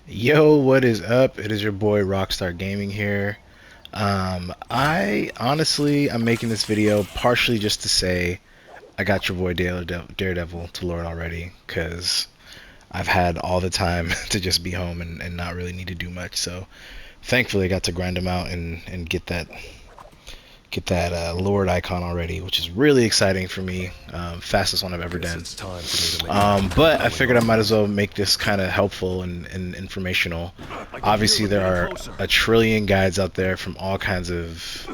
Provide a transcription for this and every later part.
Yo, what is up? It is your boy Rockstar Gaming here. I honestly, I'm making this video partially just to say I got your boy Daredevil to Lord already, because I've had all the time to just be home and not really need to do much. So thankfully, I got to grind him out and get that Lord icon already, which is really exciting for me. Fastest one I've ever done. But I figured I might as well make this kind of helpful and informational. Obviously, there are a trillion guides out there from all kinds of,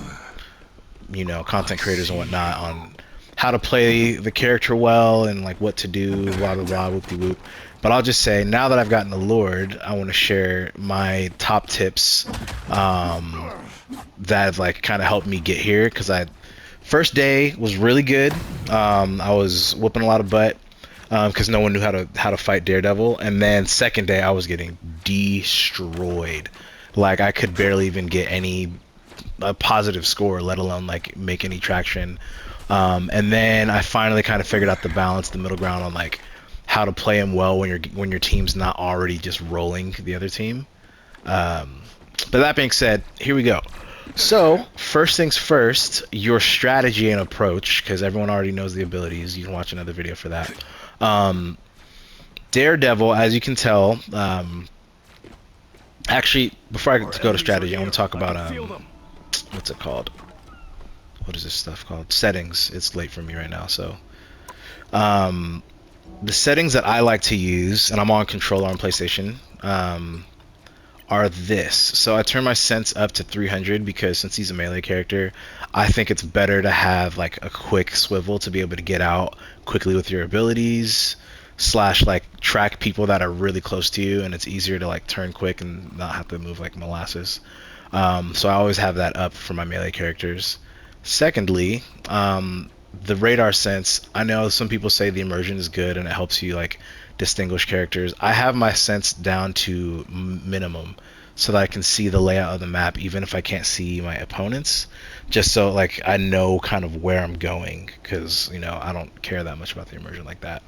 content creators and whatnot on how to play the character well and like what to do, blah blah blah, whoop de whoop. But I'll just say, now that I've gotten the Lord, I want to share my top tips that have like kind of helped me get here. Because first day was really good. I was whooping a lot of butt because no one knew how to fight Daredevil. And then second day, I was getting destroyed. Like I could barely even get a positive score, let alone like make any traction. And then I finally kind of figured out the balance, the middle ground on like how to play him well when your team's not already just rolling the other team. But that being said, here we go. So first things first, your strategy and approach, because everyone already knows the abilities. You can watch another video for that. Daredevil, as you can tell, actually, before I go to strategy, I want to talk about what's it called? What is this stuff called? Settings. It's late for me right now, so the settings that I like to use, and I'm on controller on PlayStation, are this. So I turn my sense up to 300 because since he's a melee character, I think it's better to have like a quick swivel to be able to get out quickly with your abilities slash like track people that are really close to you, and it's easier to like turn quick and not have to move like molasses. So I always have that up for my melee characters. Secondly, the radar sense. I know some people say the immersion is good and it helps you like distinguish characters. I have my sense down to minimum so that I can see the layout of the map even if I can't see my opponents, just so like I know kind of where I'm going, because I don't care that much about the immersion like that.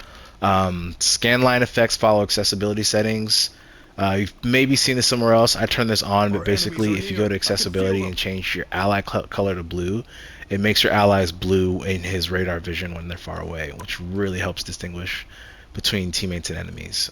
Scan line effects follow accessibility settings. You've maybe seen this somewhere else. I turn this on, but basically if you go to accessibility and change your ally color to blue, it makes your allies blue in his radar vision when they're far away, which really helps distinguish between teammates and enemies.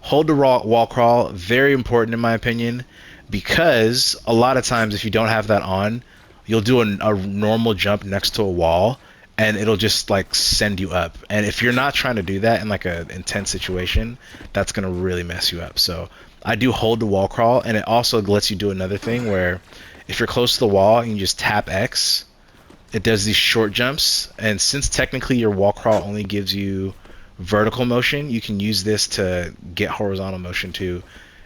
Hold the wall crawl, very important in my opinion, because a lot of times if you don't have that on, you'll do a normal jump next to a wall and it'll just like send you up. And if you're not trying to do that in like an intense situation, that's gonna really mess you up. So I do hold the wall crawl, and it also lets you do another thing where if you're close to the wall and you just tap X, it does these short jumps. And since technically your wall crawl only gives you vertical motion, you can use this to get horizontal motion too,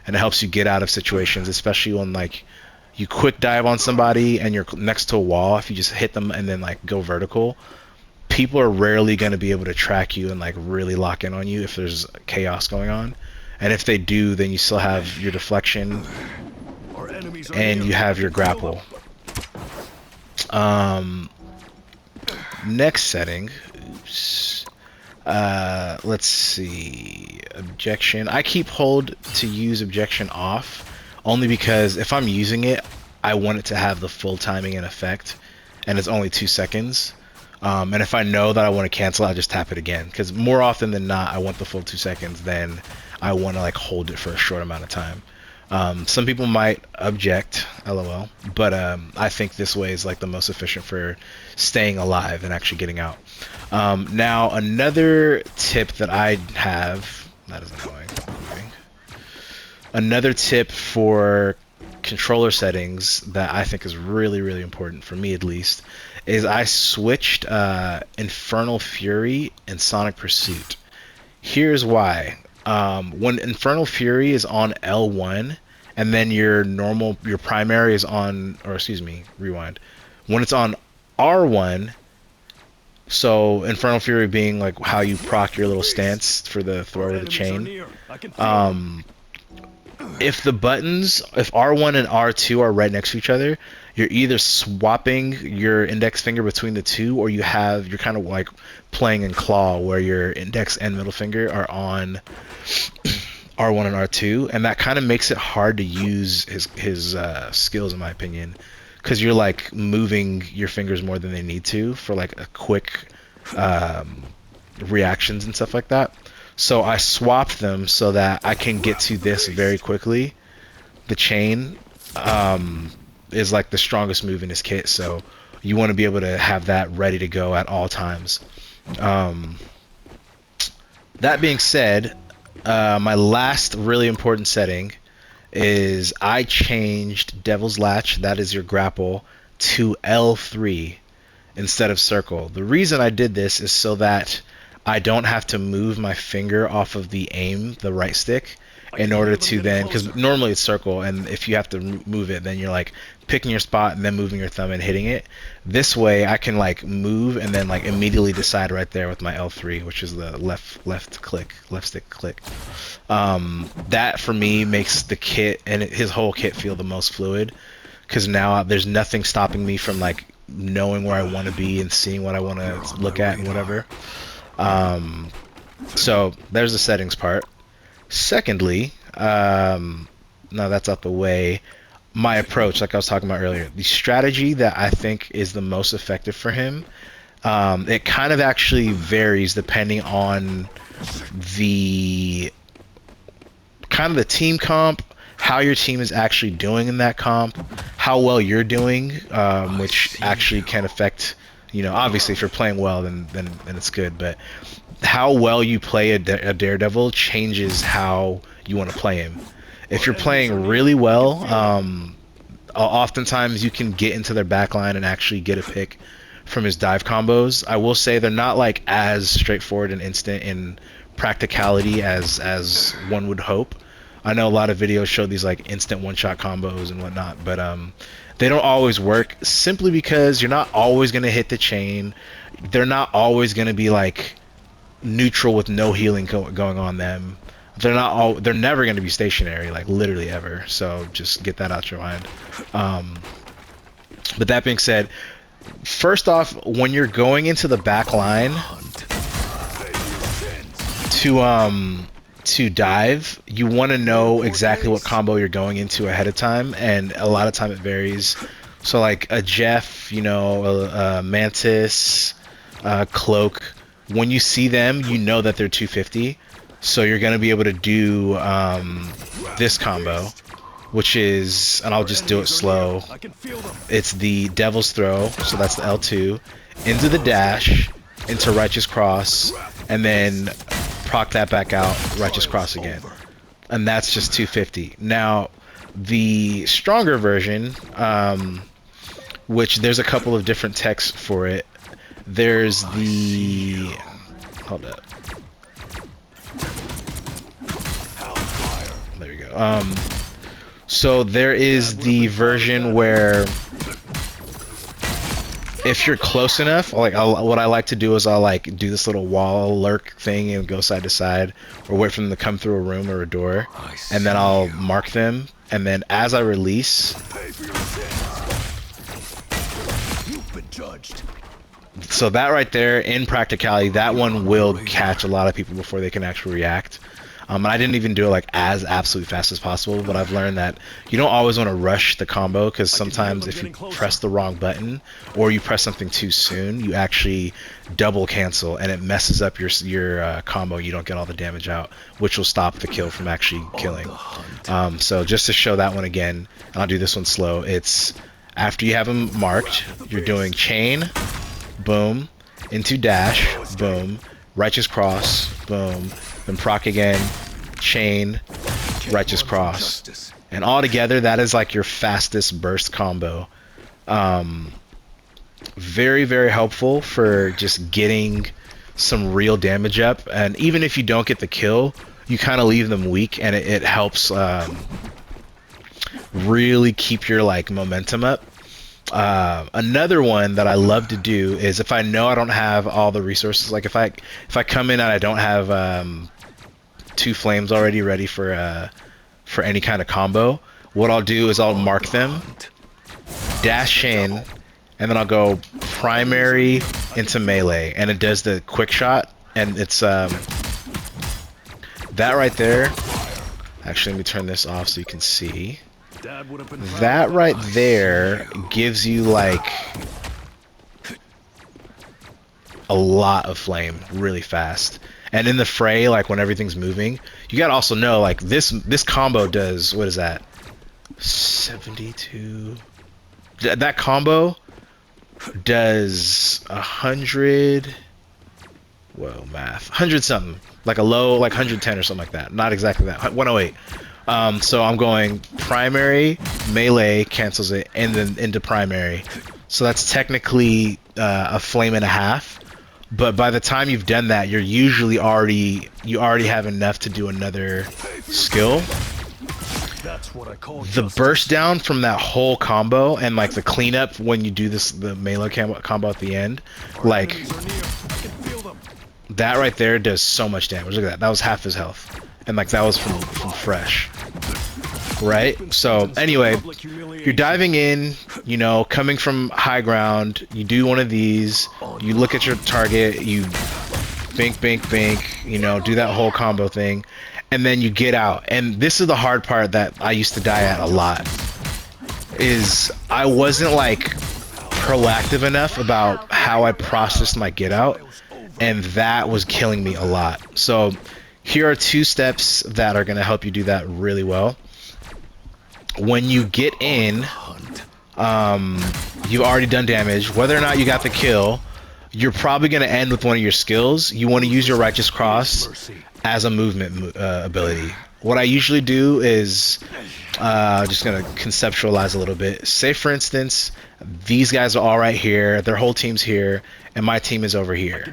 and it helps you get out of situations, especially when like you quick dive on somebody and you're next to a wall. If you just hit them and then like go vertical, people are rarely going to be able to track you and like really lock in on you if there's chaos going on. And if they do, then you still have your deflection and you have your grapple. Next setting, oops. Let's see, objection. I keep hold to use objection off only because if I'm using it, I want it to have the full timing and effect, and it's only 2 seconds. And if I know that I want to cancel, I'll just tap it again, because more often than not, I want the full 2 seconds, then I want to like hold it for a short amount of time. Some people might object, lol, but I think this way is like the most efficient for staying alive and actually getting out. Now another tip that I have, that is annoying. Another tip for controller settings that I think is really, really important for me at least is I switched Infernal Fury and Sonic Pursuit. Here's why. When Infernal Fury is on L1 and then your primary is on, or excuse me, rewind. When it's on R1, so Infernal Fury being like how you proc your little stance for the throw of the chain. If R1 and R2 are right next to each other, you're either swapping your index finger between the two, or you're kind of like playing in claw where your index and middle finger are on R1 and R2, and that kind of makes it hard to use his skills, in my opinion, because you're like moving your fingers more than they need to for like a quick reactions and stuff like that. So I swapped them so that I can get to this very quickly. The chain is like the strongest move in his kit, so you want to be able to have that ready to go at all times. That being said, my last really important setting is I changed Devil's Latch, that is your grapple, to L3 instead of circle. The reason I did this is so that I don't have to move my finger off of the aim, the right stick, in order to then, because normally it's circle, and if you have to move it, then you're like picking your spot and then moving your thumb and hitting it. This way I can like move and then like immediately decide right there with my L3, which is the left stick click. That for me makes the kit and his whole kit feel the most fluid, because now there's nothing stopping me from like knowing where I want to be and seeing what I want to look at and whatever. So there's the settings part. Secondly, now that's out the way, my approach, like I was talking about earlier, the strategy that I think is the most effective for him, it kind of actually varies depending on the kind of the team comp, how your team is actually doing in that comp, how well you're doing, which actually can affect, you know, obviously if you're playing well, then it's good, but how well you play a Daredevil changes how you want to play him. If you're playing really well, oftentimes you can get into their backline and actually get a pick from his dive combos. I will say they're not like as straightforward and instant in practicality as one would hope. I know a lot of videos show these like instant one-shot combos and whatnot, but they don't always work simply because you're not always going to hit the chain. They're not always going to be like neutral with no healing going on them. They're never going to be stationary, like literally ever. So just get that out your mind. But that being said, first off, when you're going into the back line to dive, you want to know exactly what combo you're going into ahead of time, and a lot of time it varies. So like a Jeff, you know, a Mantis, Cloak, when you see them, you know that they're 250. So you're going to be able to do this combo, which is, and I'll just do it slow. It's the Devil's Throw, so that's the L2, into the dash, into Righteous Cross, and then proc that back out, Righteous Cross again. And that's just 250. Now, the stronger version, which there's a couple of different techs for it. There's the... Hold up. There we go. So there is the version where if you're close enough, like what I like to do is I'll like do this little wall lurk thing and go side to side, or wait for them to come through a room or a door, and then I'll mark them, and then as I release, you've been judged. So that right there, in practicality, that one will catch a lot of people before they can actually react. And I didn't even do it like as absolutely fast as possible, but I've learned that you don't always want to rush the combo, because sometimes if you press the wrong button or you press something too soon, you actually double cancel and it messes up your combo. You don't get all the damage out, which will stop the kill from actually killing. So just to show that one again, and I'll do this one slow. It's after you have them marked, you're doing chain, boom, into dash, boom, Righteous Cross, boom, then proc again, chain, Righteous Cross. And all together, that is like your fastest burst combo. Very, very helpful for just getting some real damage up. And even if you don't get the kill, you kind of leave them weak, and it helps really keep your like momentum up. Another one that I love to do is if I know I don't have all the resources, like if I come in and I don't have 2 flames already ready for any kind of combo, what I'll do is I'll mark them, dash in, and then I'll go primary into melee, and it does the quick shot, and it's that right there Actually, let me turn this off so you can see. That right there gives you like a lot of flame really fast. And in the fray, like when everything's moving, you gotta also know like this combo does, what is that? 72. That combo does 100. Whoa, math. 100 something. Like a low, like 110 or something like that. Not exactly that. 108. So I'm going primary, melee cancels it, and then into primary. So that's technically a flame and a half. But by the time you've done that, you're usually you already have enough to do another skill. That's what I call the burst down from that whole combo and like the cleanup when you do the melee combo at the end, like that right there does so much damage. Look at that. That was half his health, and like that was from fresh. Right? So anyway, you're diving in, you know, coming from high ground, you do one of these, you look at your target, you bink, bink, bink, you know, do that whole combo thing, and then you get out. And this is the hard part that I used to die at a lot, is I wasn't like proactive enough about how I processed my get out, and that was killing me a lot. So here are 2 steps that are going to help you do that really well. When you get in, you've already done damage. Whether or not you got the kill, you're probably going to end with one of your skills. You want to use your Righteous Cross as a movement ability. What I usually do is, just going to conceptualize a little bit. Say, for instance, these guys are all right here, their whole team's here, and my team is over here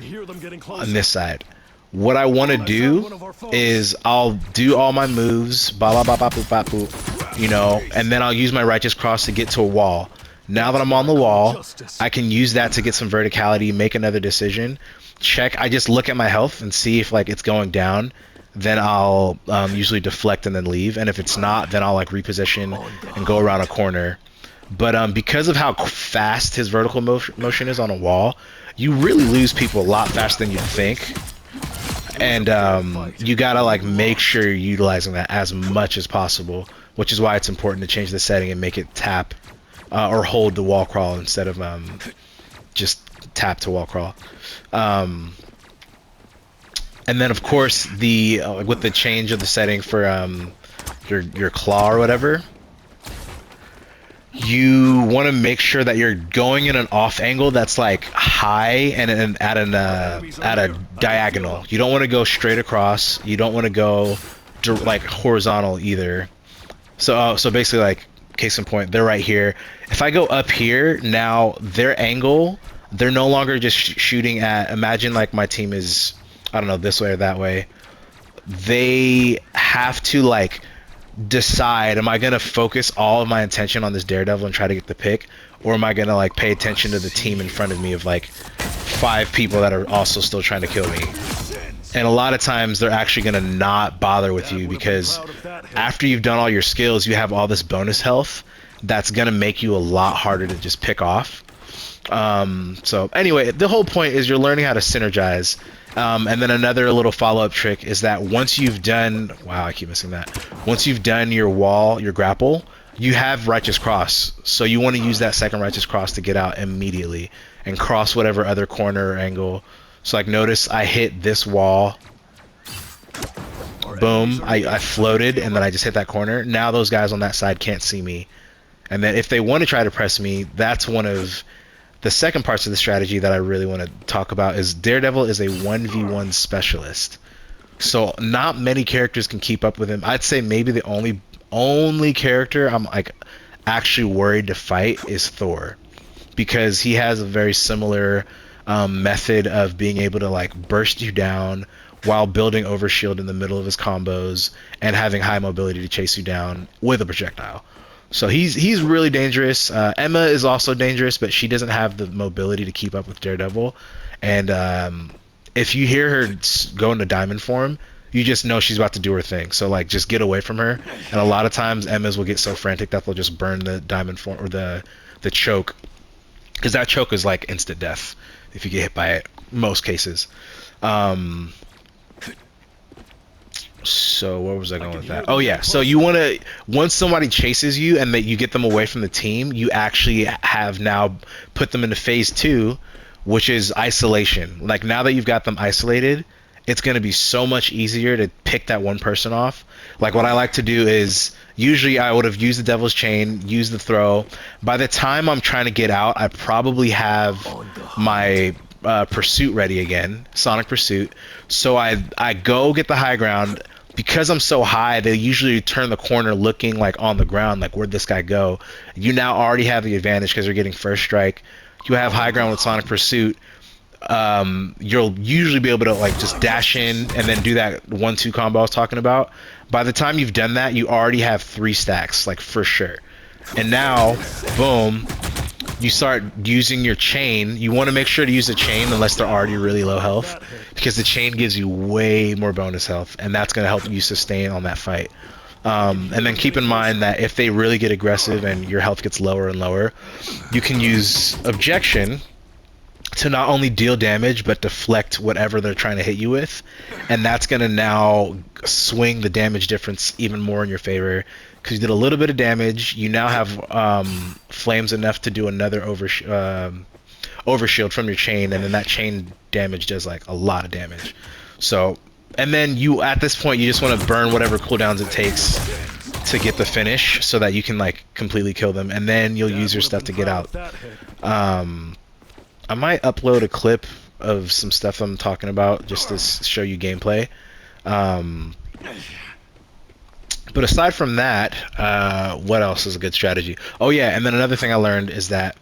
on this side. What I want to do is I'll do all my moves, ba ba ba ba boop ba boop, you know, and then I'll use my Righteous Cross to get to a wall. Now that I'm on the wall, I can use that to get some verticality, make another decision. Check. I just look at my health and see if like it's going down. Then I'll usually deflect and then leave. And if it's not, then I'll like reposition and go around a corner. But because of how fast his vertical motion is on a wall, you really lose people a lot faster than you think. And you gotta like make sure you're utilizing that as much as possible, which is why it's important to change the setting and make it tap or hold the wall crawl instead of just tap to wall crawl. And then of course with the change of the setting for your claw or whatever, you want to make sure that you're going in an off angle that's like high and at a diagonal. You don't want to go straight across. You don't want to go like horizontal either. So basically, like case in point, they're right here. If I go up here now, their angle, they're no longer just shooting at. Imagine like my team is, I don't know, this way or that way. They have to like decide, am I gonna focus all of my attention on this Daredevil and try to get the pick, or am I gonna like pay attention to the team in front of me of like 5 people that are also still trying to kill me? And a lot of times they're actually gonna not bother with you, because after you've done all your skills, you have all this bonus health that's gonna make you a lot harder to just pick off. So anyway, the whole point is you're learning how to synergize. And then another little follow-up trick is that once you've done, wow, I keep missing that. Once you've done your wall, your grapple, you have Righteous Cross. So you want to use that second Righteous Cross to get out immediately and cross whatever other corner or angle. So like notice I hit this wall, boom, I floated, and then I just hit that corner. Now those guys on that side can't see me. And then if they want to try to press me, that's one of the second parts of the strategy that I really want to talk about. Is Daredevil is a 1v1 specialist. So not many characters can keep up with him. I'd say maybe the only character I'm like actually worried to fight is Thor, because he has a very similar method of being able to like burst you down while building overshield in the middle of his combos and having high mobility to chase you down with a projectile. So he's really dangerous. Emma is also dangerous, but she doesn't have the mobility to keep up with Daredevil. And if you hear her go into diamond form, you just know she's about to do her thing. So like just get away from her. And a lot of times Emma's will get so frantic that they'll just burn the diamond form or the choke, because that choke is like instant death if you get hit by it most cases. So where was I going with that? Oh yeah, so you want to, once somebody chases you and that you get them away from the team, you actually have now put them into phase 2, which is isolation. Like now that you've got them isolated, it's going to be so much easier to pick that one person off. Like what I like to do is usually I would have used the devil's chain, used the throw. By the time I'm trying to get out, I probably have my pursuit ready again, sonic pursuit. So I go get the high ground. Because I'm so high, they usually turn the corner looking like on the ground, like where'd this guy go? You now already have the advantage because you're getting first strike. You have high ground with sonic pursuit. You'll usually be able to like just dash in and then do that 1-2 combo I was talking about. By the time you've done that, you already have 3 stacks, like for sure. And now, boom, you start using your chain. You want to make sure to use the chain unless they're already really low health, because the chain gives you way more bonus health, and that's going to help you sustain on that fight. And then keep in mind that if they really get aggressive and your health gets lower and lower, you can use objection to not only deal damage but deflect whatever they're trying to hit you with, and that's going to now swing the damage difference even more in your favor, because you did a little bit of damage. You now have flames enough to do another overshield from your chain, and then that chain damage does like a lot of damage. So, and then you at this point you just want to burn whatever cooldowns it takes to get the finish so that you can like completely kill them, and then you'll use your stuff to get out. I might upload a clip of some stuff I'm talking about just to show you gameplay. But aside from that, what else is a good strategy? Oh yeah, and then another thing I learned is that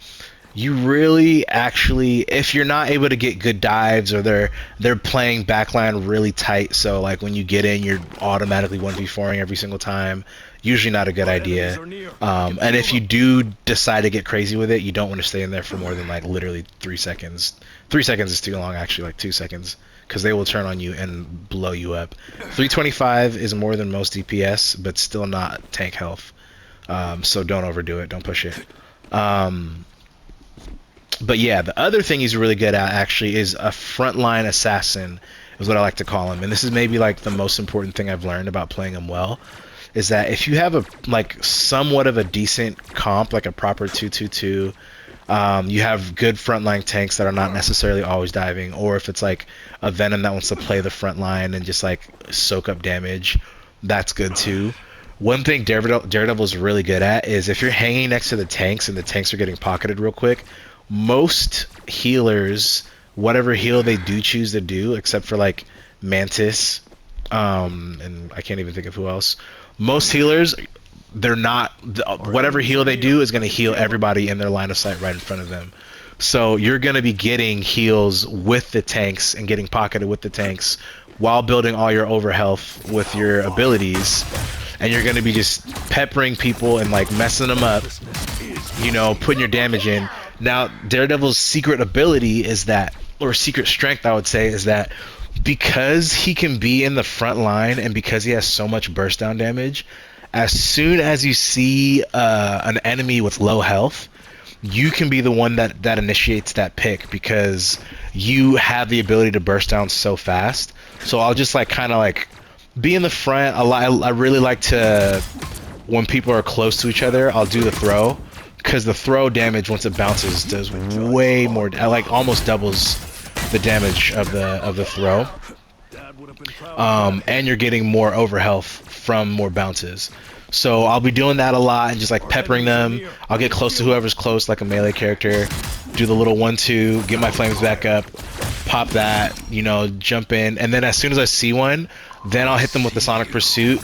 you really actually, if you're not able to get good dives, or they're playing backline really tight, so like when you get in, you're automatically 1v4ing every single time. Usually not a good idea. And if you do decide to get crazy with it, you don't want to stay in there for more than like literally 3 seconds. 3 seconds is too long, actually, like 2 seconds, because they will turn on you and blow you up. 325 is more than most DPS, but still not tank health. So don't overdo it. Don't push it. But yeah, the other thing he's really good at actually is a frontline assassin, is what I like to call him. And this is maybe like the most important thing I've learned about playing him well, is that if you have a like somewhat of a decent comp, like a proper 2-2-2, you have good frontline tanks that are not necessarily always diving, or if it's like a Venom that wants to play the front line and just like soak up damage, that's good too. One thing Daredevil is really good at is if you're hanging next to the tanks and the tanks are getting pocketed real quick, most healers, whatever heal they do choose to do, except for like Mantis, and I can't even think of who else, most healers, they're not, whatever heal they do is going to heal everybody in their line of sight right in front of them. So you're going to be getting heals with the tanks and getting pocketed with the tanks while building all your over health with your abilities, and you're going to be just peppering people and like messing them up, you know, putting your damage in. Now Daredevil's secret ability is that, or secret strength I would say, is that because he can be in the front line and because he has so much burst down damage, as soon as you see an enemy with low health, you can be the one that initiates that pick, because you have the ability to burst down so fast. So I'll just like kind of like be in the front. I really like to, when people are close to each other, I'll do the throw, because the throw damage once it bounces does way more, like almost doubles the damage of the throw, and you're getting more over health from more bounces. So I'll be doing that a lot and just like peppering them. I'll get close to whoever's close, like a melee character, do the little 1-2, get my flames back up, pop that, you know, jump in, and then as soon as I see one, then I'll hit them with the sonic pursuit,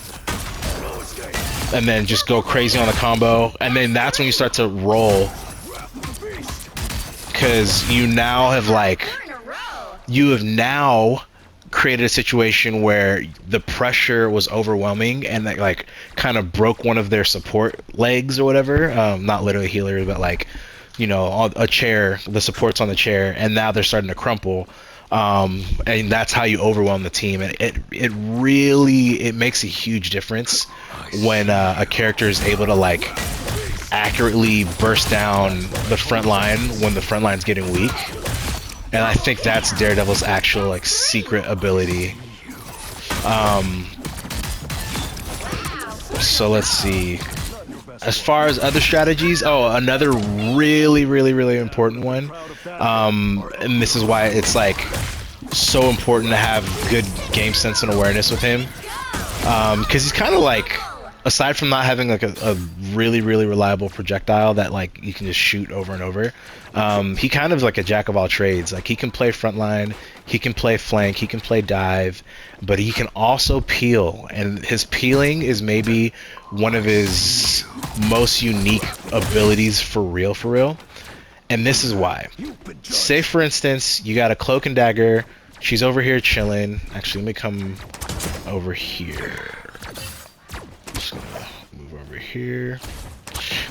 and then just go crazy on the combo, and then that's when you start to roll, because you now have like, you have now created a situation where the pressure was overwhelming and that like kind of broke one of their support legs or whatever, not literally healer, but like, you know, a chair, the supports on the chair, and now they're starting to crumple, and that's how you overwhelm the team. And it really makes a huge difference when a character is able to like accurately burst down the front line when the front line's getting weak. And I think that's Daredevil's actual like secret ability. So let's see. As far as other strategies, oh, another really important one. And this is why it's like so important to have good game sense and awareness with him. Because he's kind of like, aside from not having like a really reliable projectile that like you can just shoot over and over, he kind of like a jack of all trades. Like he can play frontline, he can play flank, he can play dive, but he can also peel, and his peeling is maybe one of his most unique abilities for real. And this is why. Say for instance, you got a cloak and dagger, she's over here chilling. Actually, let me come over here. Just gonna move over here.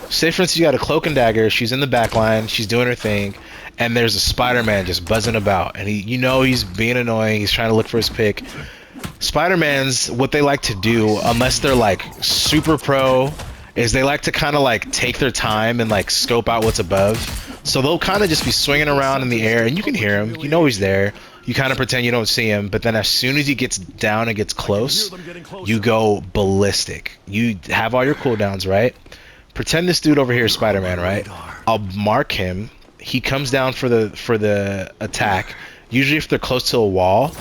Say for instance you got a cloak and dagger, she's in the backline, she's doing her thing, and there's a Spider-Man just buzzing about, and he's being annoying, he's trying to look for his pick. Spider-Mans, what they like to do, unless they're like super pro, is they like to kind of like take their time and like scope out what's above. So they'll kind of just be swinging around in the air, and you can hear him, you know he's there. You kind of pretend you don't see him, but then as soon as he gets down and gets close, you go ballistic. You have all your cooldowns, right? Pretend this dude over here is Spider-Man, right? I'll mark him. He comes down for the attack. Usually if they're close to a wall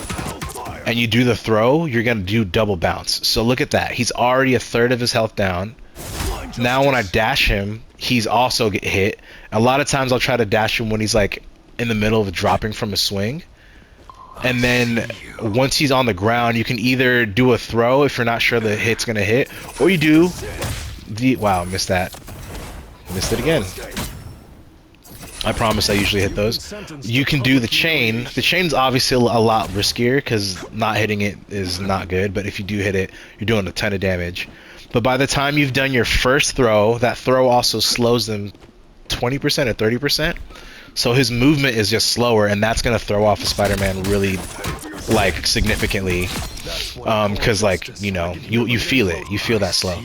and you do the throw, you're going to do double bounce. So look at that. He's already a third of his health down. Now when I dash him, he's also get hit. A lot of times I'll try to dash him when he's like in the middle of dropping from a swing. And then once he's on the ground, you can either do a throw if you're not sure the hit's gonna hit, or you do the wow, missed that. Missed it again. I promise I usually hit those. You can do the chain. The chain's obviously a lot riskier because not hitting it is not good, but if you do hit it, you're doing a ton of damage. But by the time you've done your first throw, that throw also slows them 20% or 30%. So his movement is just slower, and that's gonna throw off a Spider-Man really, like, significantly, because like you feel it, you feel that slow.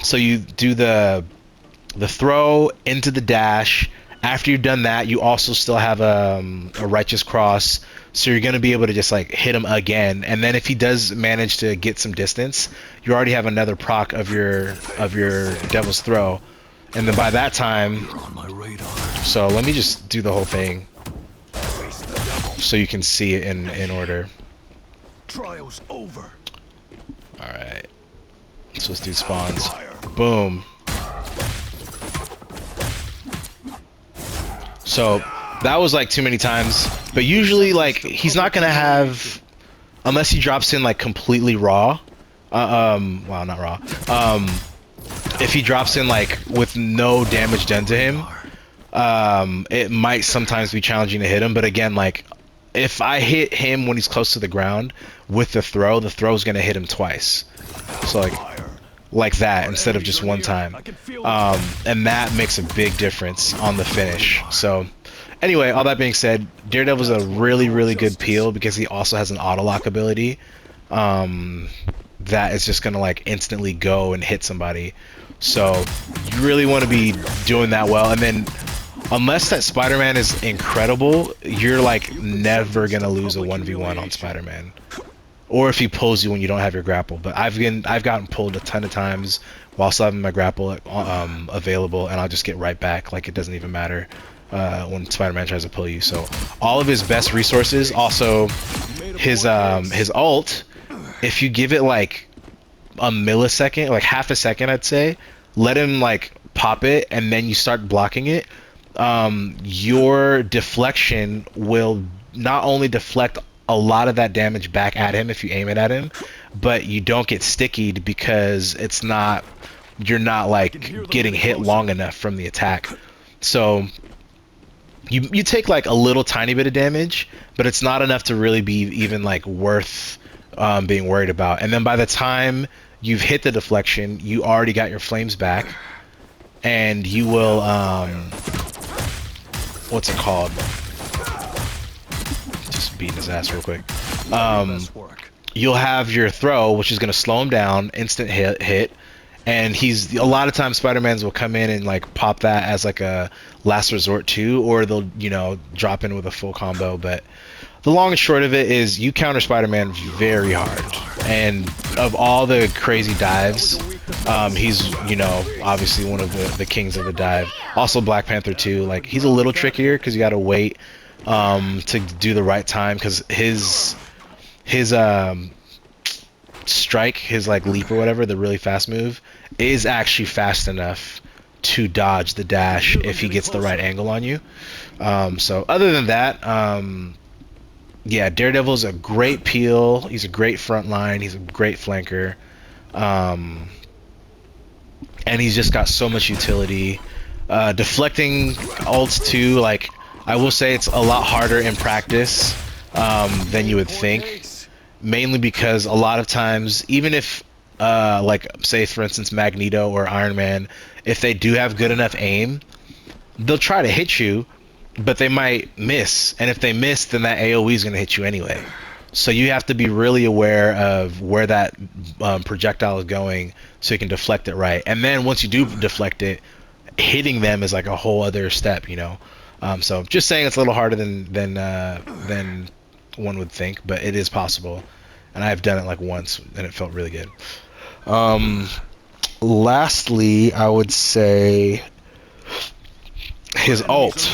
So you do the throw into the dash. After you've done that, you also still have a righteous cross, so you're gonna be able to just like hit him again. And then if he does manage to get some distance, you already have another proc of your devil's throw. And then by that time, so let me just do the whole thing so you can see it in order. Trial's over. Alright. So let's do spawns. Boom. So that was like too many times. But usually like he's not gonna have, unless he drops in like completely raw. Well, not raw. If he drops in like with no damage done to him, it might sometimes be challenging to hit him. But again, like if I hit him when he's close to the ground with the throw is gonna hit him twice. So like that instead of just one time. And that makes a big difference on the finish. So anyway, all that being said, Daredevil's a really good peel because he also has an auto lock ability. That is just gonna like instantly go and hit somebody. So you really want to be doing that well, and then unless that Spider-Man is incredible, you're like never gonna lose a 1v1 on Spider-Man, or if he pulls you when you don't have your grapple. But I've gotten pulled a ton of times while still having my grapple available, and I'll just get right back, like it doesn't even matter when Spider-Man tries to pull you. So all of his best resources, also his ult, if you give it like a millisecond, like half a second, I'd say, let him like pop it, and then you start blocking it, your deflection will not only deflect a lot of that damage back at him if you aim it at him, but you don't get stickied because you're not like getting hit long enough from the attack. So you take like a little tiny bit of damage, but it's not enough to really be even like worth being worried about. And then by the time you've hit the deflection, you already got your flames back, and you will what's it called? Just beating his ass real quick. You'll have your throw, which is going to slow him down, instant hit, and a lot of times Spider-Mans will come in and like pop that as like a last resort too, or they'll drop in with a full combo. But the long and short of it is you counter Spider-Man very hard, and of all the crazy dives, He's, you know, obviously one of the kings of the dive. Also Black Panther too. Like he's a little trickier because you got to wait to do the right time because his strike, his like leap or whatever, the really fast move, is actually fast enough to dodge the dash if he gets the right angle on you. So other than that, yeah, Daredevil's a great peel. He's a great front line. He's a great flanker. And he's just got so much utility. Deflecting ults too, like I will say it's a lot harder in practice than you would think. Mainly because a lot of times, even if like say for instance Magneto or Iron Man, if they do have good enough aim, they'll try to hit you, but they might miss. And if they miss, then that AoE is going to hit you anyway. So you have to be really aware of where that projectile is going so you can deflect it right. And then once you do deflect it, hitting them is like a whole other step, you know. So just saying it's a little harder than one would think, but it is possible. And I've done it like once and it felt really good. Lastly, I would say his ult.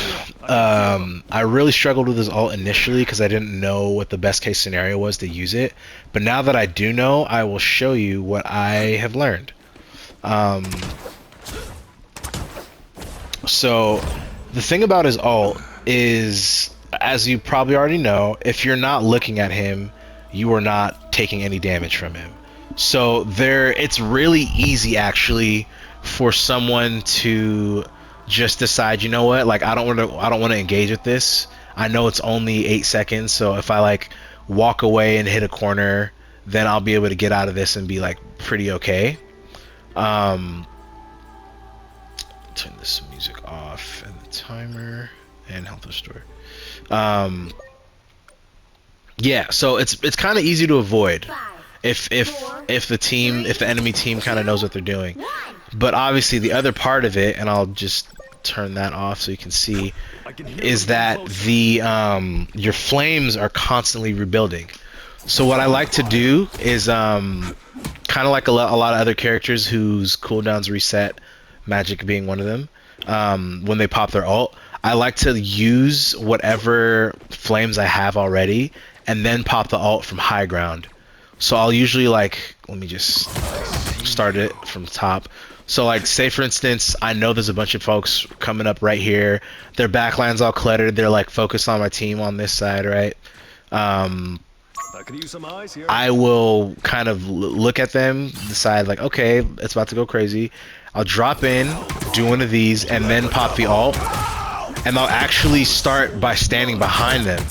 I really struggled with his ult initially because I didn't know what the best case scenario was to use it. But now that I do know, I will show you what I have learned. So the thing about his ult is, as you probably already know, if you're not looking at him, you are not taking any damage from him. So it's really easy actually for someone to just decide, you know what, like I don't want to engage with this. I know it's only 8 seconds, so if I like walk away and hit a corner, then I'll be able to get out of this and be like pretty okay. Turn this music off and the timer and health restore. Yeah, so it's kind of easy to avoid if the enemy team kind of knows what they're doing. But obviously the other part of it, and I'll just turn that off so you can see, is that the your flames are constantly rebuilding. So what I like to do is kind of like a lot of other characters whose cooldowns reset, Magic being one of them, when they pop their ult, I like to use whatever flames I have already and then pop the ult from high ground. So I'll usually like, let me just start it from the top. So like say for instance, I know there's a bunch of folks coming up right here. Their backline's all cluttered. They're like focused on my team on this side, right? I could use some eyes here. I will kind of look at them, decide like, okay, it's about to go crazy. I'll drop in, do one of these, and then pop the ult. And I'll actually start by standing behind them.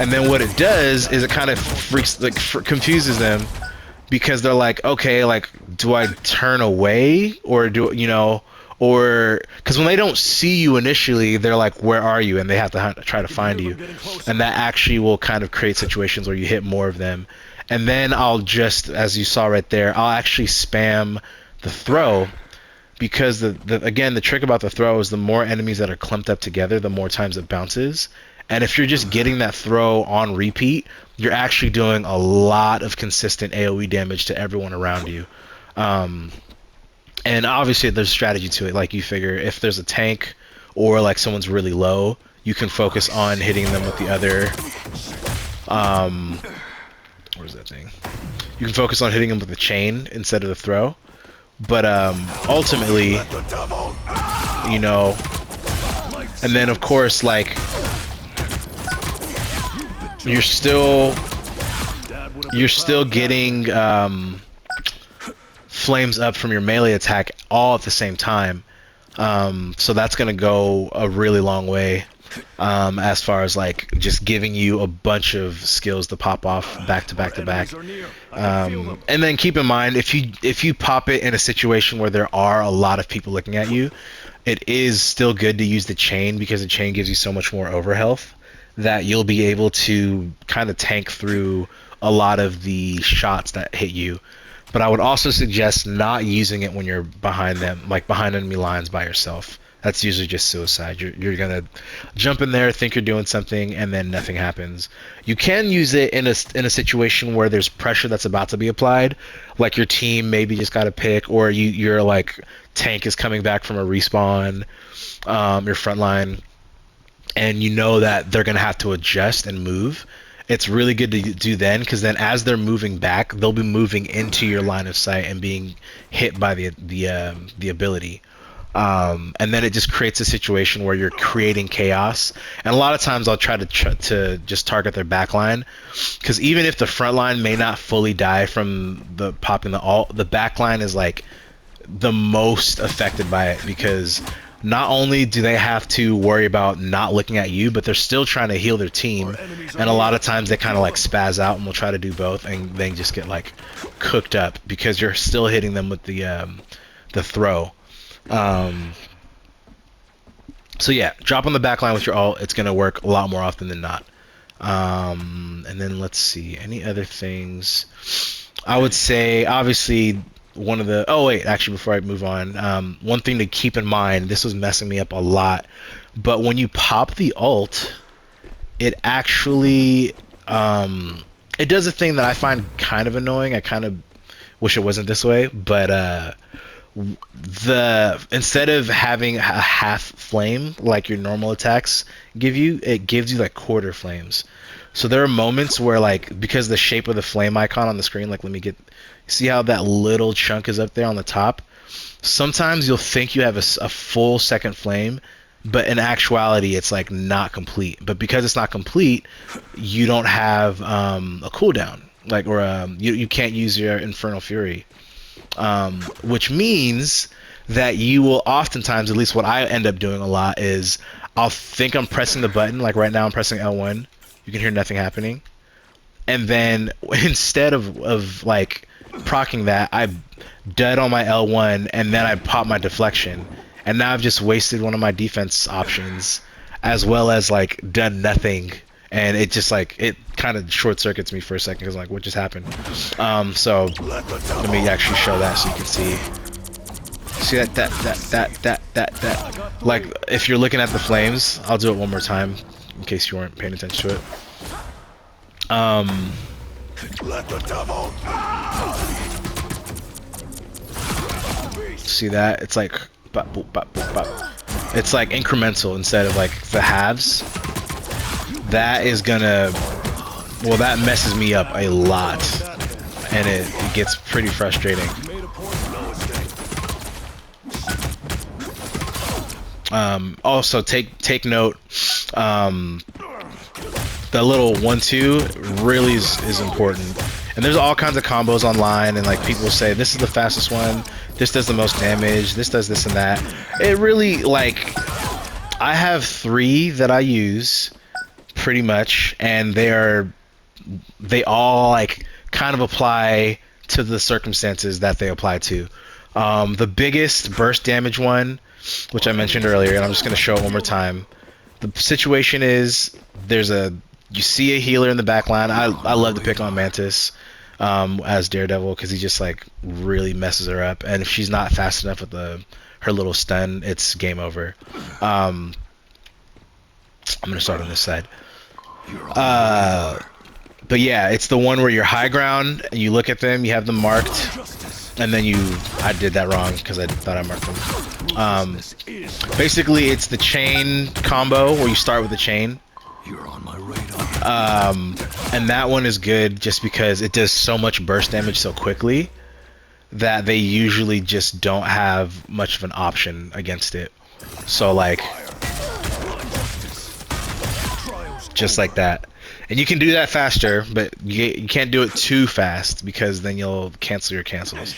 And then what it does is it kind of confuses them, because they're like, okay, like, do I turn away or do, you know, or because when they don't see you initially, they're like, where are you? And they have to try to find you. And that actually will kind of create situations where you hit more of them. And then I'll just, as you saw right there, I'll actually spam the throw, because again, the trick about the throw is the more enemies that are clumped up together, the more times it bounces. And if you're just getting that throw on repeat, you're actually doing a lot of consistent AoE damage to everyone around you. And obviously there's strategy to it. Like you figure if there's a tank or like someone's really low, you can focus on hitting them with the other, where's that thing? You can focus on hitting them with the chain instead of the throw. But ultimately, you know, and then of course, like, you're still getting flames up from your melee attack all at the same time. So that's gonna go a really long way as far as like just giving you a bunch of skills to pop off back to back to back. And then keep in mind, if you pop it in a situation where there are a lot of people looking at you, it is still good to use the chain, because the chain gives you so much more overhealth that you'll be able to kind of tank through a lot of the shots that hit you. But I would also suggest not using it when you're behind them, like behind enemy lines by yourself, That's usually just suicide. You're gonna jump in there, think you're doing something, and then nothing happens. You can use it in a situation where there's pressure that's about to be applied, like your team maybe just got a pick, or your like tank is coming back from a respawn, your front line, and you know that they're gonna have to adjust and move. It's really good to do then, because then as they're moving back, they'll be moving into your line of sight and being hit by the ability. And then it just creates a situation where you're creating chaos. And a lot of times I'll try to just target their backline, because even if the front line may not fully die from the popping the ult, the backline is like the most affected by it, because not only do they have to worry about not looking at you, but they're still trying to heal their team, and a lot of times they kind of like spaz out and will try to do both, and they just get like cooked up because you're still hitting them with the throw. So yeah, drop on the backline with your ult. It's gonna work a lot more often than not. And then let's see, any other things. I would say obviously one of the actually before I move on, one thing to keep in mind, this was messing me up a lot, but when you pop the ult, it actually it does a thing that I find kind of annoying. I kind of wish it wasn't this way, but instead of having a half flame like your normal attacks give you, it gives you like quarter flames. So there are moments where, like, because the shape of the flame icon on the screen, like, see how that little chunk is up there on the top? Sometimes you'll think you have a full second flame, but in actuality it's like not complete. But because it's not complete, you don't have a cooldown, like, or you can't use your Infernal Fury, which means that you will oftentimes, at least what I end up doing a lot, is I'll think I'm pressing the button, like right now I'm pressing L1, you can hear nothing happening, and then instead of like proccing that, I dead on my L1 and then I pop my deflection, and now I've just wasted one of my defense options, as well as like done nothing, and it just like, it kind of short circuits me for a second, because like, what just happened? So let me actually show that so you can see that like, if you're looking at the flames, I'll do it one more time in case you weren't paying attention to it. Let the devil. See that? It's like bop, boop, bop, boop, bop. It's like incremental instead of like the halves. That is gonna, well, that messes me up a lot, and it gets pretty frustrating. Also take note, the little 1-2 really is important, and there's all kinds of combos online, and like people say this is the fastest one, this does the most damage, this does this and that. It really, like, I have 3 that I use pretty much, and they all like kind of apply to the circumstances that they apply to. The biggest burst damage one, which I mentioned earlier, and I'm just going to show it one more time. The situation is, you see a healer in the back line. I love to pick on Mantis as Daredevil, because he just like really messes her up, and if she's not fast enough with her little stun, it's game over. I'm going to start on this side. But yeah, it's the one where you're high ground, and you look at them, you have them marked, and then I did that wrong because I thought I marked them. Basically, it's the chain combo where you start with the chain. You're on my radar. And that one is good just because it does so much burst damage so quickly that they usually just don't have much of an option against it. So like, just like that. And you can do that faster, but you can't do it too fast, because then you'll cancel your cancels.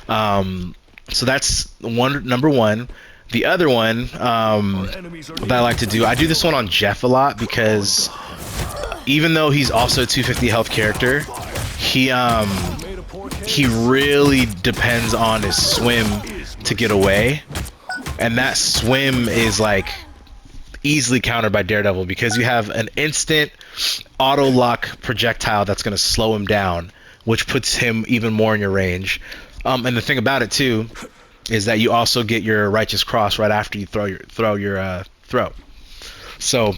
So that's number one. The other one that I like to do, I do this one on Jeff a lot, because even though he's also a 250 health character, he really depends on his swim to get away, and that swim is like easily countered by Daredevil, because you have an instant auto lock projectile that's going to slow him down, which puts him even more in your range. And the thing about it too is that you also get your righteous cross right after you throw your throw. So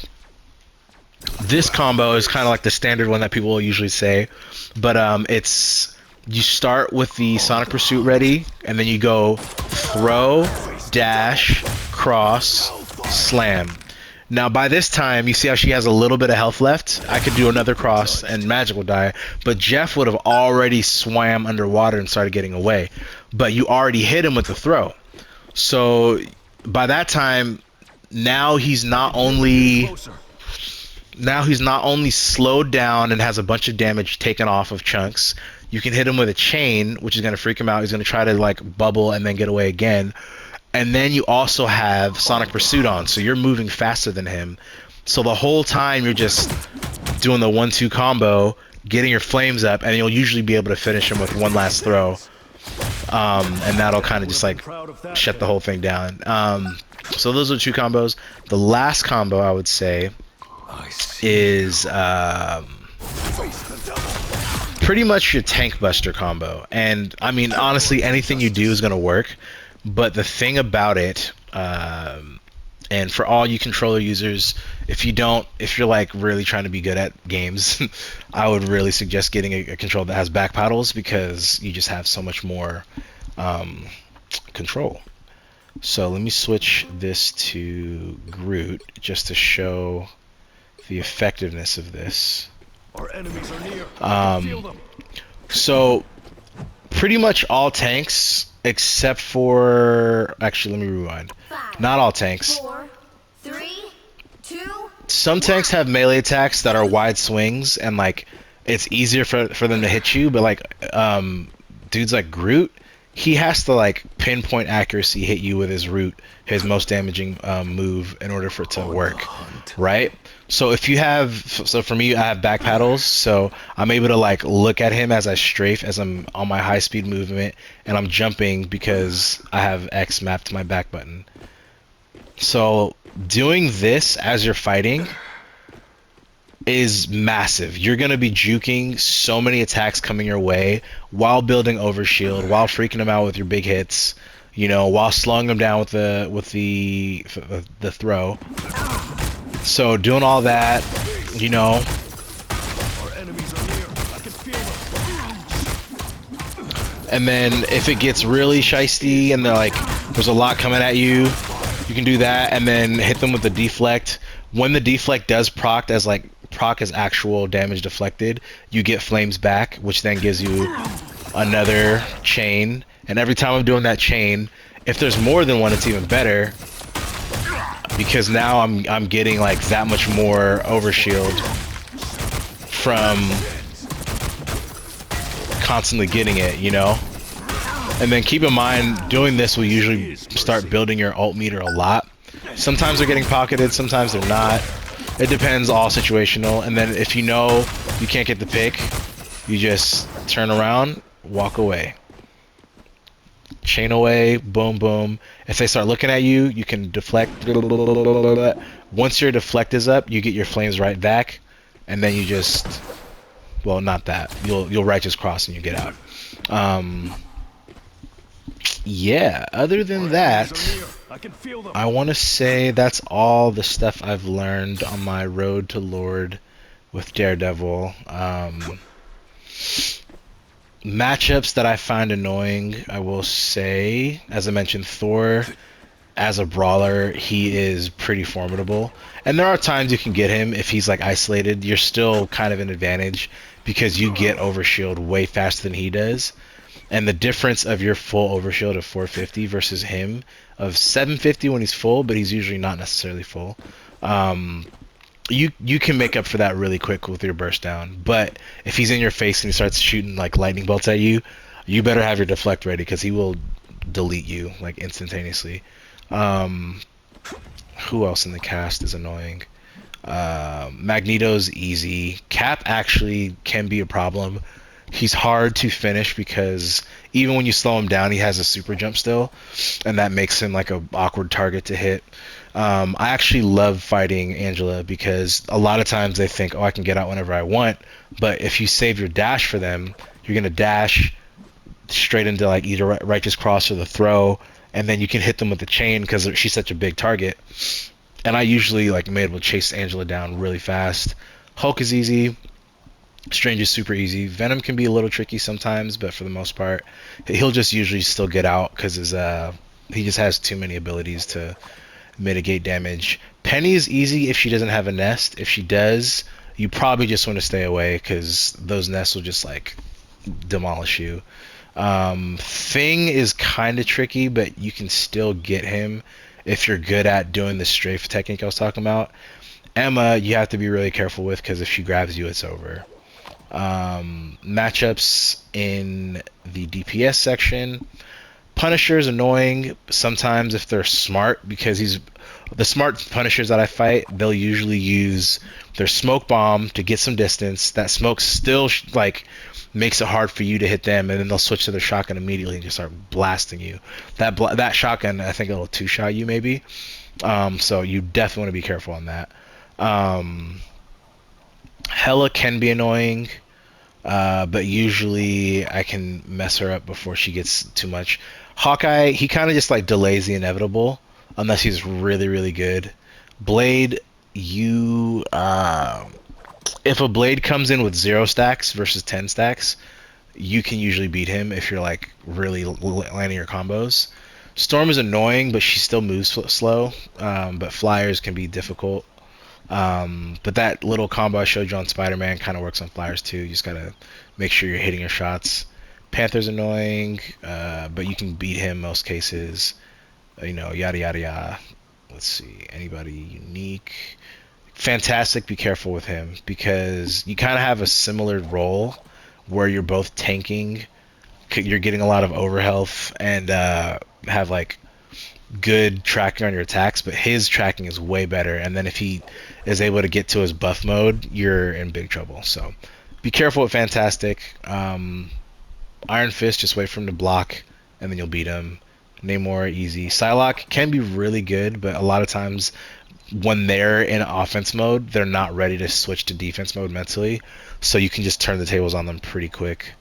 this combo is kind of like the standard one that people will usually say, but it's you start with the Sonic Pursuit ready, and then you go throw, dash, cross, slam. Now by this time, you see how she has a little bit of health left? I could do another cross and Magic would die, but Jeff would have already swam underwater and started getting away. But you already hit him with the throw. So by that time, now he's not only slowed down and has a bunch of damage taken off of chunks. You can hit him with a chain, which is going to freak him out. He's going to try to like bubble and then get away again. And then you also have Sonic Pursuit on, so you're moving faster than him. So the whole time you're just doing the 1-2 combo, getting your flames up, and you'll usually be able to finish him with one last throw. And that'll kind of just like shut the whole thing down. So those are 2 combos. The last combo I would say is pretty much your tank buster combo. And I mean, honestly, anything you do is going to work. But the thing about it, and for all you controller users, if you're like really trying to be good at games, I would really suggest getting a controller that has back paddles, because you just have so much more control. So let me switch this to Groot just to show the effectiveness of this. Our enemies are near. I can feel them. So pretty much all tanks, except for, actually, let me rewind. 5, Not all tanks. 4, 3, 2. Some tanks have melee attacks that are wide swings, and like it's easier for them to hit you. But like dudes like Groot, he has to like pinpoint accuracy hit you with his root, his most damaging move, in order for it to work, right? So if you have, so for me, I have back paddles, so I'm able to like look at him as I strafe, as I'm on my high speed movement, and I'm jumping because I have X mapped to my back button. So doing this as you're fighting is massive. You're gonna be juking so many attacks coming your way while building overshield, while freaking them out with your big hits, you know, while slowing them down with the throw. So doing all that, you know. Our enemies are near. I can feel them. And then if it gets really shisty and they're like, there's a lot coming at you, you can do that and then hit them with the deflect. When the deflect does proc as actual damage deflected, you get flames back, which then gives you another chain. And every time I'm doing that chain, if there's more than one, it's even better, because now I'm getting like that much more overshield from constantly getting it, you know. And then keep in mind, doing this will usually start building your ult meter a lot. Sometimes they're getting pocketed, sometimes they're not. It depends, all situational. And then if you know you can't get the pick, you just turn around, walk away. Chain away, boom, boom. If they start looking at you, you can deflect. Once your deflect is up, you get your flames right back, and then you just, well, not that. You'll righteous cross and you get out. Yeah, other than that, I want to say that's all the stuff I've learned on my road to Lord with Daredevil. Matchups that I find annoying, I will say, as I mentioned, Thor as a brawler, he is pretty formidable. And there are times you can get him if he's like isolated. You're still kind of an advantage because you get overshield way faster than he does. And the difference of your full overshield of 450 versus him of 750 when he's full, but he's usually not necessarily full. You can make up for that really quick with your burst down. But if he's in your face and he starts shooting like lightning bolts at you, you better have your deflect ready, because he will delete you like instantaneously. Who else in the cast is annoying? Magneto's easy. Cap actually can be a problem. He's hard to finish because even when you slow him down, he has a super jump still, and that makes him like an awkward target to hit. I actually love fighting Angela because a lot of times they think, oh, I can get out whenever I want, but if you save your dash for them, you're gonna dash straight into like either righteous cross or the throw, and then you can hit them with the chain because she's such a big target. And I usually like am able to chase Angela down really fast. Hulk is easy. Strange is super easy. Venom can be a little tricky sometimes, but for the most part, he'll just usually still get out because he just has too many abilities to mitigate damage. Penny is easy if she doesn't have a nest. If she does, you probably just want to stay away because those nests will just like demolish you. Thing is kind of tricky, but you can still get him if you're good at doing the strafe technique I was talking about. Emma, you have to be really careful with because if she grabs you, it's over. Matchups in the DPS section. Punisher is annoying sometimes if they're smart because the smart Punishers that I fight, they'll usually use their smoke bomb to get some distance. That smoke still like makes it hard for you to hit them, and then they'll switch to their shotgun immediately and just start blasting you. That shotgun, I think it'll two-shot you maybe. So you definitely want to be careful on that. Hella can be annoying, but usually I can mess her up before she gets too much. Hawkeye, he kind of just like delays the inevitable unless he's really, really good. Blade, if a Blade comes in with 0 stacks versus 10 stacks, you can usually beat him if you're like really landing your combos. Storm is annoying, but she still moves slow. But flyers can be difficult. But that little combo I showed you on Spider-Man kind of works on flyers too. You just gotta make sure you're hitting your shots. Panther's annoying, but you can beat him most cases. Yada yada yada. Let's see, anybody unique. Fantastic, be careful with him because you kind of have a similar role where you're both tanking. You're getting a lot of overhealth and have like good tracking on your attacks, but his tracking is way better, and then if he is able to get to his buff mode, you're in big trouble. So be careful with Fantastic. Iron Fist, just wait for him to block and then you'll beat him. Namor, easy. Psylocke can be really good, but a lot of times when they're in offense mode, they're not ready to switch to defense mode mentally, so you can just turn the tables on them pretty quick.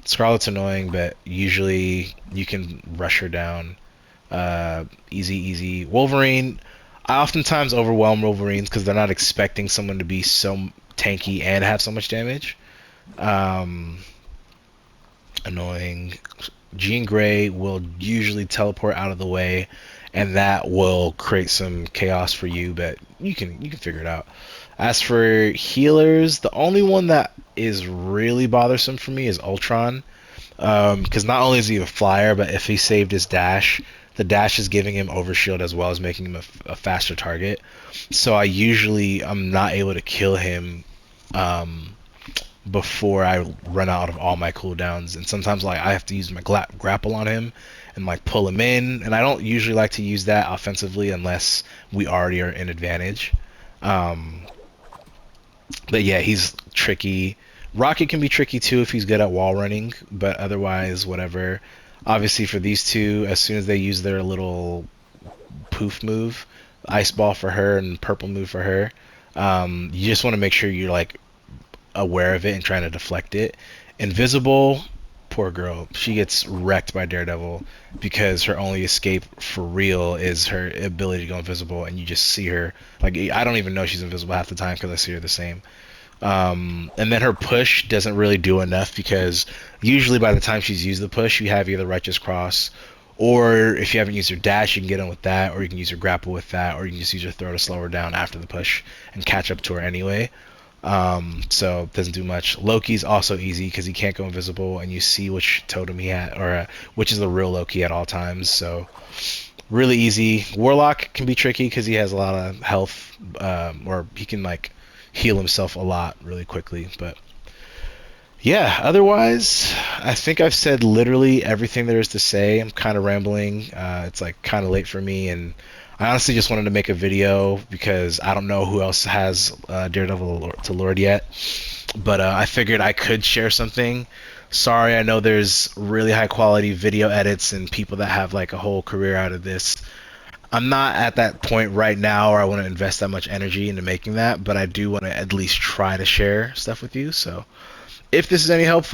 Scarlet's annoying, but usually you can rush her down. Easy. Wolverine, I oftentimes overwhelm Wolverines because they're not expecting someone to be so tanky and have so much damage. Annoying. Jean Grey will usually teleport out of the way, and that will create some chaos for you, but you can figure it out. As for healers, the only one that is really bothersome for me is Ultron, because not only is he a flyer, but if he saved his dash, the dash is giving him overshield as well as making him a faster target. So I'm not able to kill him before I run out of all my cooldowns, and sometimes like I have to use my grapple on him and like pull him in, and I don't usually like to use that offensively unless we already are in advantage. But yeah, he's tricky. Rocket can be tricky too if he's good at wall running, but otherwise whatever. Obviously for these two, as soon as they use their little poof move, ice ball for her and purple move for her, you just want to make sure you're like aware of it and trying to deflect it. Invisible, poor girl, she gets wrecked by Daredevil because her only escape for real is her ability to go invisible, and you just see her like I don't even know she's invisible half the time because I see her the same. And then her push doesn't really do enough because usually by the time she's used the push, you have either Righteous Cross, or if you haven't used her dash, you can get in with that, or you can use her grapple with that, or you can just use her throw to slow her down after the push and catch up to her anyway. So it doesn't do much. Loki's also easy because he can't go invisible, and you see which totem he had, or which is the real Loki at all times. So really easy. Warlock can be tricky because he has a lot of health, or he can like heal himself a lot really quickly. But yeah, otherwise I think I've said literally everything there is to say. I'm kind of rambling. It's like kind of late for me, and I honestly just wanted to make a video because I don't know who else has Daredevil to Lord yet, but I figured I could share something. Sorry, I know there's really high quality video edits and people that have like a whole career out of this. I'm not at that point right now where I want to invest that much energy into making that, but I do want to at least try to share stuff with you. So if this is any help,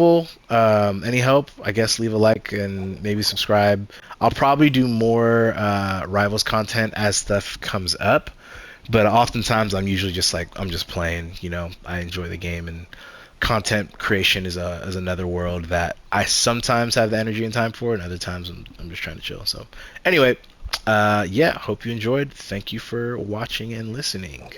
I guess leave a like and maybe subscribe. I'll probably do more Rivals content as stuff comes up, but oftentimes I'm usually just like I'm just playing. I enjoy the game, and content creation is another world that I sometimes have the energy and time for, and other times I'm just trying to chill. So anyway, yeah, hope you enjoyed. Thank you for watching and listening.